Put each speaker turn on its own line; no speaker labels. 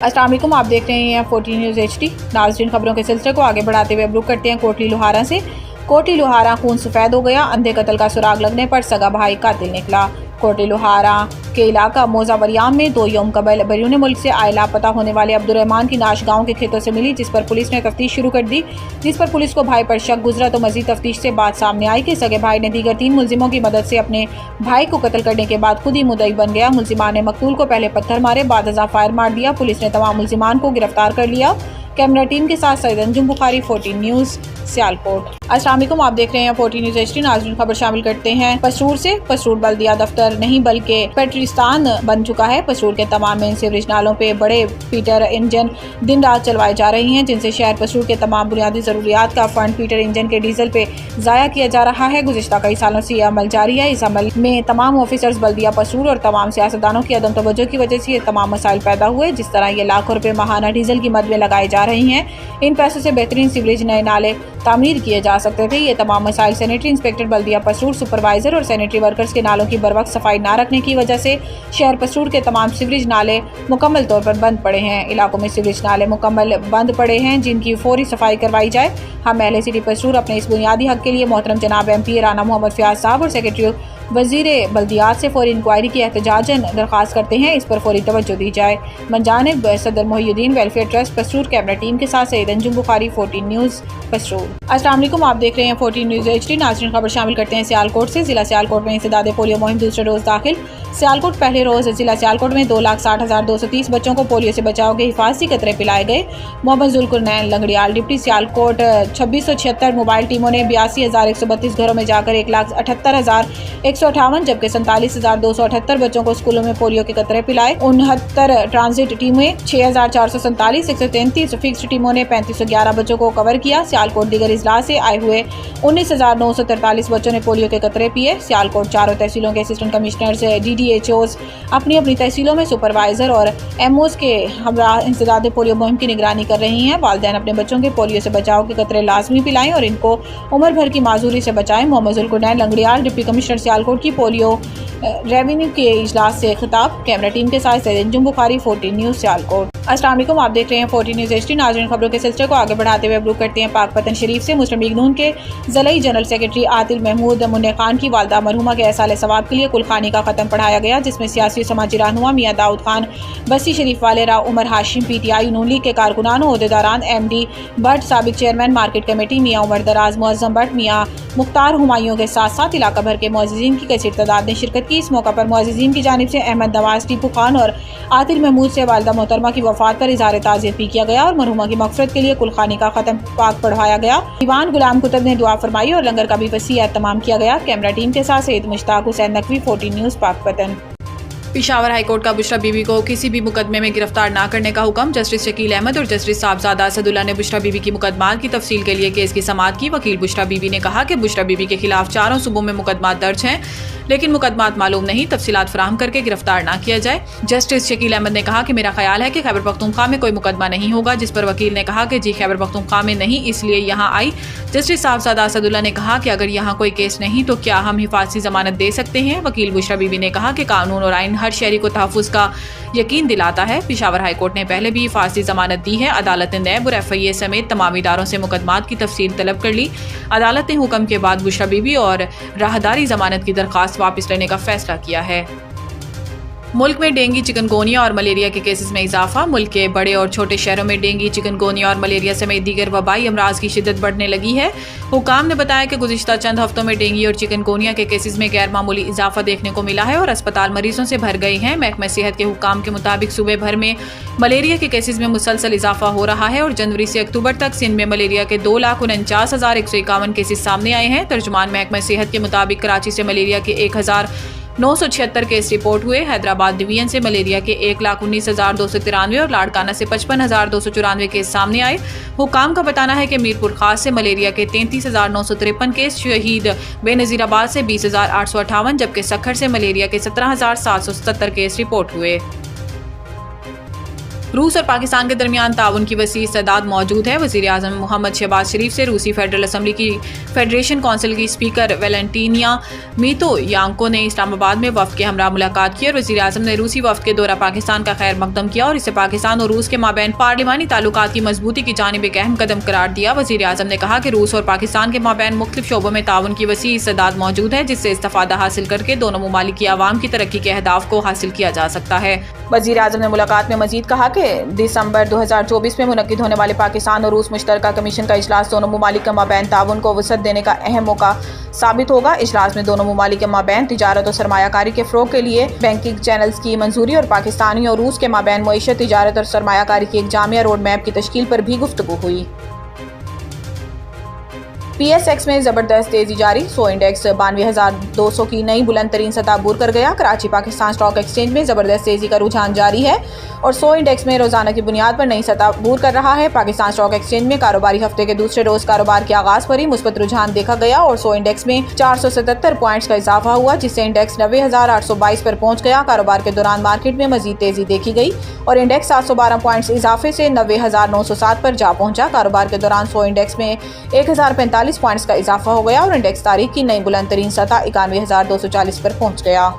अस्सलाम वालेकुम, आप देख रहे हैं 14 न्यूज़ HD। नाज़रीन, खबरों के सिलसिले को आगे बढ़ाते हुए अब रुख करते हैं कोटली लोहारा से। कोटली लोहारा खून सफ़ेद हो गया, अंधे कत्ल का सुराग लगने पर सगा भाई कातिल निकला। कोटली लोहारा के इलाका मोजावरियाम में 2 यौम कबल बैरून मुल्क से आए लापता होने वाले अब्दुर्रहमान की नाश गाँव के खेतों से मिली, जिस पर पुलिस ने तफ्तीश शुरू कर दी। जिस पर पुलिस को भाई पर शक गुजरा तो मजीद तफ्तीश से बात सामने आई कि सगे भाई ने दीगर 3 मुलजिमों की मदद से अपने भाई को कत्ल करने के बाद खुद ही मुद्दई बन गया। मुलजिमान ने मकतूल को पहले पत्थर मारे, बाद अज़ा फायर मार दिया। पुलिस ने तमाम मुलजिमान को गिरफ्तार कर लिया। कैमरा टीम के साथ सैयद अंजुम बुखारी, 14 न्यूज़, सियालकोट। अस्सलाम वालेकुम, आप देख रहे हैं 14 न्यूज़ HD। नाज़रीन, खबर शामिल करते हैं पसरूर से। पसरूर बल्दिया दफ्तर नहीं बल्कि पेट्रिस्तान बन चुका है। पसरूर के तमाम मेन सीवरेज नालों पे बड़े पीटर इंजन दिन रात चलवाए जा रही हैं, जिनसे शहर पसरूर के तमाम बुनियादी ज़रूरियात का फंड पीटर इंजन के डीजल पे ज़ाया किया जा रहा है। गुज़िश्ता कई सालों से यह अमल जारी है। इस अमल में तमाम ऑफिसर्स बल्दिया पसरूर और तमाम सियासतदानों की अदम तवज्जो की वजह से ये तमाम मसाइल पैदा हुए। जिस तरह ये लाखों रुपए माहाना डीजल की मद में लगाए जा रही हैं, इन पैसों से बेहतरीन सीवरेज नए नाले तामीर किए जा सकते थे। ये तमाम मसाइल सैनिटरी इंस्पेक्टर बल्दिया पसरूर, सुपरवाइजर और सैनिटरी वर्कर्स के नालों की बरवक्त सफाई ना रखने की वजह से शहर पसरूर के तमाम सीवरेज नाले मुकम्मल तौर पर बंद पड़े हैं। इलाकों में सीवरेज नाले मुकम्मल बंद पड़े हैं, जिनकी फौरी सफाई करवाई जाए। हम अहले सिटी पसरूर अपने इस बुनियादी हक के लिए मोहतरम जनाब MP राना मोहम्मद फयाज साहब और सेक्रेटरी वज़ीर बल्दियात से फौरी इंक्वायरी की एहतजाजन दरख्वास्त करते हैं। इस पर फौरी तवज्जो दी जाए। मनजानिब सदर Mohiuddin welfare trust Pasrur. Camera team के साथ सैयद अंजुम बुखारी, 14 न्यूज़, पसरूर। अस्सलाम वालेकुम, आप देख रहे हैं 14 न्यूज़ HD। नाज़रीन, खबर शामिल करते हैं सियालकोट से। ज़िला सियालकोट में इंसदाद पोलियो मुहिम दूसरे रोज़ दाखिल। सियालकोट पहले रोज़ ज़िला सियालकोट में 2,60,230 बच्चों को पोलियो से बचाव के हिफाजती कतरे पिलाए गए। मोहम्मद जुल्कुरनैन लंगड़ियाल डिप्टी सियालकोट 2676 मोबाइल टीमों ने 82,132 घरों में जाकर 1,78,158 जबकि 47,278 बच्चों को स्कूलों में पोलियो के कतरे पिलाए। 69 ट्रांजिट टीमें 6,447, 133 फिक्स्ड टीमों ने 3,511 बच्चों को कवर किया। सियालकोट दीगर इजला से आए हुए 19,943 बच्चों ने पोलियो के कतरे पिए। सियालकोट चारों तहसीलों के असिस्टेंट कमिश्नर्स DDHOs अपनी अपनी तहसीलों में सुपरवाइजर और MOs के हमरा इंसदाद पोलियो मुहिम की निगरानी कर रही हैं। वालिदैन अपने बच्चों के पोलियो से बचाव के कतरे लाजमी पिलाएं और इनको उम्र भर की माजूरी से बचाएं। मोहम्मद जुल्कुरनैन लंगड़ियाल डिप्टी कमिश्नर सियालकोट की पोलियो रेवेन्यू के इजलास से खिताब। कैमरा टीम के साथ सैयद अंजुम बुखारी, 14 न्यूज़, सियालकोट। अस्सलाम वालेकुम, आप देख रहे हैं 14 न्यूज़ HD। नाज़रीन, खबरों के सिलसिले को आगे बढ़ाते हुए अब रुख करते हैं पाकपतन शरीफ से। मुस्लिम लीग नून के ज़िलाई जनरल सेक्रेटरी आतिल महमूद मुन्ने खान की वालदा मरहुमा के एहसाल सवाब के लिए कुलखानी का ख़त्म पढ़ाया गया, जिसमें सियासी और समाजी रहनुमा मियाँ दाऊद खान, बस्ती शरीफ वाले रा, उमर हाशिम, PTI नून लीग के कारकुनानों, ओहदेदारान, MD भट्ट, साबिक चेयरमैन मार्केट कमेटी मियाँ उमर दराज, मुअज़्ज़म भट्ट, मियाँ मुख्तार हुमायूं के साथ साथ इलाका भर के मुअज़्ज़िज़ीन की कसीर तादाद ने शिरकत की। इस मौका पर मुअज़्ज़िज़ीन की जानिब से अहमद नवाज, टीपू खान और आतिल महमूद से वालिदा मोहतरमा की वफात पर इज़हार ताज़ियत भी किया गया और मरहुमा की मग़फ़िरत के लिए कुलखानी का ख़त्म पाक पढ़वाया गया। दीवान गुलाम कुतुब ने दुआ फरमाई और लंगर का भी वसी एहतमाम किया गया। कैमरा टीम के साथ सैयद मुश्ताक हुसैन नकवी, 14 न्यूज़, पाकपतन।
पेशावर हाईकोर्ट का बुशरा बीबी को किसी भी मुकदमे में गिरफ्तार न करने का हुक्म। जस्टिस शकील अहमद और जस्टिस साहबजादा असदुल्ला ने बुशरा बीबी की मुकदमात की तफसील के लिए केस की समाअत की। वकील बुशरा बीबी ने कहा कि बुशरा बीबी के खिलाफ 4 सूबों में मुकदमात दर्ज हैं, लेकिन मुकदमात मालूम नहीं, तफसीलात फराहम करके गिरफ्तार न किया जाए। जस्टिस शकील अहमद ने कहा कि मेरा ख्याल है कि खैबर पख्तूनख्वा में कोई मुकदमा नहीं होगा, जिस पर वकील ने कहा कि जी खैबर पख्तूनख्वा में नहीं, इसलिए यहाँ आई। जस्टिस साहबजादा असदुल्ला ने कहा कि अगर यहाँ कोई केस नहीं तो क्या हम हिफाजती जमानत दे सकते हैं। वकील बुशरा बीबी ने कहा कि कानून और आइन हर शहरी को तहफ़्फ़ुज़ का यकीन दिलाता है। पेशावर हाईकोर्ट ने पहले भी हिफाजती जमानत दी है। अदालत ने नैब और FIA समेत तमाम इदारों से मुकदमात की तफसील तलब कर ली। अदालत ने हुक्म के बाद बुशरा बीबी और राहदारी जमानत की दरख्वास्त वापस लेने का फैसला किया है। मुल्क में डेंगू, चिकनगोनिया और मलेरिया के केसेस में इजाफा। मुल्क के बड़े और छोटे शहरों में डेंगू, चिकनगोनिया और मलेरिया समेत दीगर वबाई अमराज की शिद्दत बढ़ने लगी है। हुकाम ने बताया कि गुज़िश्ता चंद हफ्तों में डेंगू और चिकनगोनिया के केसेस में गैर मामूली इजाफा देखने को मिला है और अस्पताल मरीजों से भर गए हैं। महकमा सेहत के हुकाम के मुताबिक सूबे भर में मलेरिया के केसेस में मुसलसल इजाफा हो रहा है और जनवरी से अक्टूबर तक सिंध में मलेरिया के 2,49,151 केसेस सामने आए हैं। तर्जुमान महकमा सेहत के मुताबिक कराची से मलेरिया के 1,976 केस रिपोर्ट हुए। हैदराबाद डिवीजन से मलेरिया के 1,19,293 और लाड़काना से 55,294 केस सामने आए। हुकाम का बताना है कि मीरपुर खास से मलेरिया के 33,953 केस, शहीद बेनज़ीराबाद से 20,858 जबकि सखर से मलेरिया के 17,777 केस रिपोर्ट हुए। रूस और पाकिस्तान के दरमियान ताउन की वसी इस्तेदाद मौजूद है। वज़ीर आज़म मोहम्मद शहबाज शरीफ से रूसी फेडरल असम्बली की फेडरेशन कौंसिल की स्पीकर वेलेंटीनिया मितोयांको ने इस्लामाबाद में वफ़द के हमरा मुलाकात की और वज़ीर आज़म ने रूसी वफ़द के दौरा पाकिस्तान का खैर मकदम किया और इसे पाकिस्तान और रूस के माबैन पार्लिमानी ताल्लुकात की मजबूती की जानिब एक अहम कदम करार दिया। वज़ीर आज़म ने कहा कि रूस और पाकिस्तान के माबैन मुख्तलिफ शोबों में ताउन की वसी इस्तेदाद मौजूद है, जिससे इस्तिफादा हासिल करके दोनों ममालिक की आवाम की तरक्की के अहदाफ को हासिल किया जा सकता है। वज़ीर आज़म ने मुलाकात में मजीद कहा कि दिसंबर 2024 में मुनक्किद होने वाले पाकिस्तान और रूस मुश्तरका कमीशन का इजलास दोनों ममालिक के माबैन ताउन को वसअत देने का अहम मौका साबित होगा। इजलास में दोनों ममालिक के माबैन तिजारत और सरमायाकारी के फ़रोग़ के लिए बैंकिंग चैनल्स की मंजूरी और पाकिस्तानी और रूस के माबैन मईशत, तिजारत और सरमायाकारी की एक जामिया रोड मैप की तश्कील पर भी गुफ्तगू हुई। PSX में ज़बरदस्त तेज़ी जारी, सो इंडेक्स 92,200 की नई बुलंद तरीन सतह अबूर कर गया। कराची पाकिस्तान स्टॉक एक्सचेंज में ज़बरदस्त तेज़ी का रुझान जारी है और सो इंडेक्स में रोज़ाना की बुनियाद पर नई सतह अबूर कर रहा है। पाकिस्तान स्टॉक एक्सचेंज में कारोबारी हफ्ते के दूसरे रोज़ कारोबार के आगाज़ पर ही मुस्बत रुझान देखा गया और सो इंडेक्स में 477 पॉइंट्स का इजाफा हुआ, जिससे इंडेक्स 90,822 पर पहुँच गया। कारोबार के दौरान मार्केट में मजीद तेज़ी देखी गई और इंडेक्स 712 पॉइंट्स इजाफे से 90,907 पर जा पहुँचा। कारोबार के दौरान सो इंडेक्स में 1,045 पॉइंट्स का इजाफा हो गया और इंडेक्स तारीख की नई बुलंद तरीन सतह 91,240 पर पहुंच गया।